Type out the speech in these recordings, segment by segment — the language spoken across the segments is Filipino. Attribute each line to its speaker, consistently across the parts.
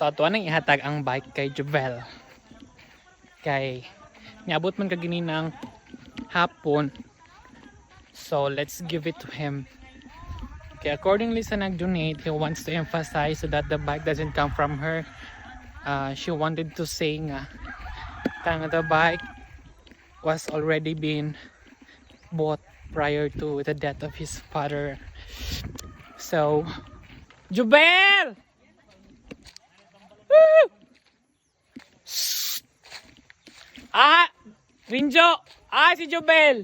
Speaker 1: So ato nang ihatag ang bike kay Jovel. Kay niabot man kagini ng hapon. So let's give it to him. Okay, accordingly sa nag-donate, he wants to emphasize so that the bike doesn't come from her. She wanted to say nga the bike was already been bought prior to the death of his father. So, Jubel! Woo! Rinjo! Si Jubel!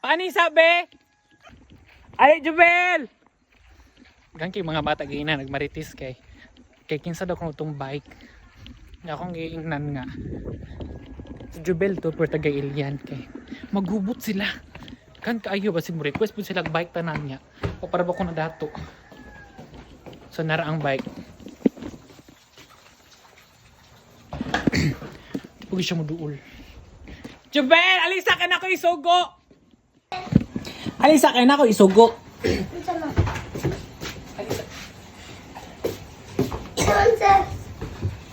Speaker 1: Paano sabi? Ay, Jubel! Gan kay mga bata gina nagmaritis kay kinsa daw kung itong bike. Nga akong giingnan nga. Si Jubel to per taga Ilian kay maghubot sila. Kan kaayo ba si mo request po sila bike tanan niya. O para ba ko na dato. So nara ang bike. Pag siya mo duol. Jubel, alisa ka na ko isugo. Alisa ka na ko isugo.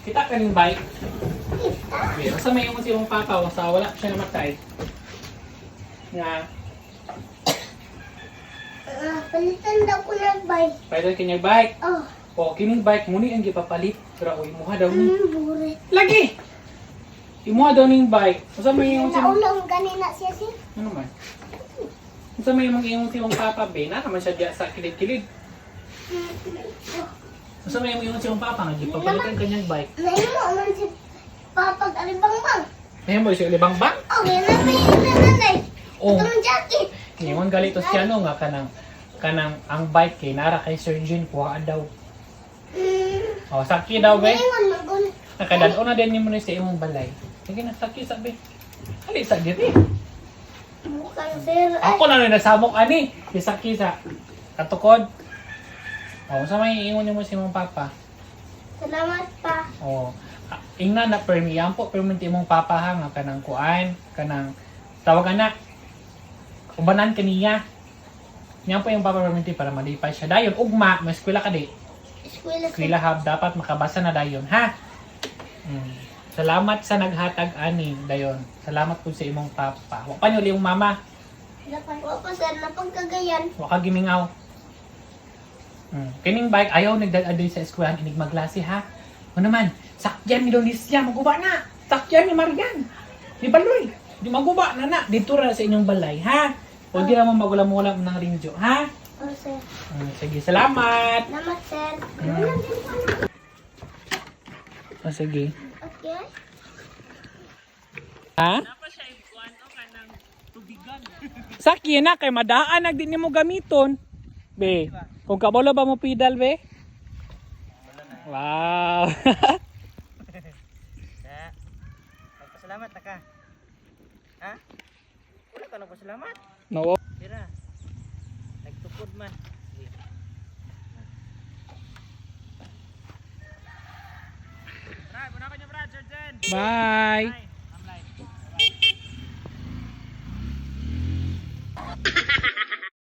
Speaker 1: Kita ka ng bike? Okay, basta may yung siyong papa, wala siya namatay. Nga.
Speaker 2: Palitan daw ko ng bike.
Speaker 1: Palitan kanyang bike?
Speaker 2: Oh.
Speaker 1: O, kining bike muni ang gipapalit. Pero imuha daw ni.
Speaker 2: Burit.
Speaker 1: Lagi! Imuha daw ning bike. Basta may yung siyong...
Speaker 2: Naunang ganina siya siya.
Speaker 1: Ano man? Basta may yung siyong papa, be, na naman siya diya sa kilid-kilid. Basta may yung siyong papa, nga gipapalitan kanyang bike.
Speaker 2: Ngayon mo man si Papag Alibang-bang.
Speaker 1: Ngayon mo siya libang bang?
Speaker 2: Oh, yan na may nanay.
Speaker 1: Oh.
Speaker 2: Ito ng jacket.
Speaker 1: Ngayon galito siya no nga kanang ang bike kay nara kay Sir Jean kuha daw. Oh, sakit daw be.
Speaker 2: Ngayon magun.
Speaker 1: Nakadalo na din mo ni sa imong balay. Sige na sakit sabi. Ali sa diri.
Speaker 2: Mukhang sir.
Speaker 1: Ako na rin nasamok ani. Si sakit sa katukod. Oh, sa may ingon mo si imong papa.
Speaker 2: Salamat pa.
Speaker 1: Oh. Ingna na permiyan po perminti mong papa ha nga kanang kuan, kanang tawag anak. Ubanan kaniya. Niyan po yung papa perminti para malipay siya. Dayon ugma, may eskwela ka di. Eskwela hab dapat makabasa na dayon ha. Salamat sa naghatag ani dayon. Salamat po sa imong papa. Wa pa niyo yung mama.
Speaker 2: Wa pa sir napagkagayan.
Speaker 1: Wa ka gimingaw. Kining bike ayaw nagdadadoy sa eskwelahan inig maglasi ha. Ano naman, sakyan ni Donisya, maguba na. Sakyan ni Marian. Di Baloy. Di maguba na. Dito ra sa inyong balay, ha? Huwag din naman magulam-ulam ng rinjo, ha?
Speaker 2: Oh, sir.
Speaker 1: Sige, salamat.
Speaker 2: Salamat, sir.
Speaker 1: Sige.
Speaker 2: Okay.
Speaker 1: Ha? Sakyan na, kay madaan nagdi ni mo gamiton. Be, kung kabalo ba mo pedal, be? Wow.
Speaker 3: Salamat na ka. Ha? Wala ka nagpasalamat?
Speaker 1: No.
Speaker 3: Tira. Nagtukod man.
Speaker 1: Bye.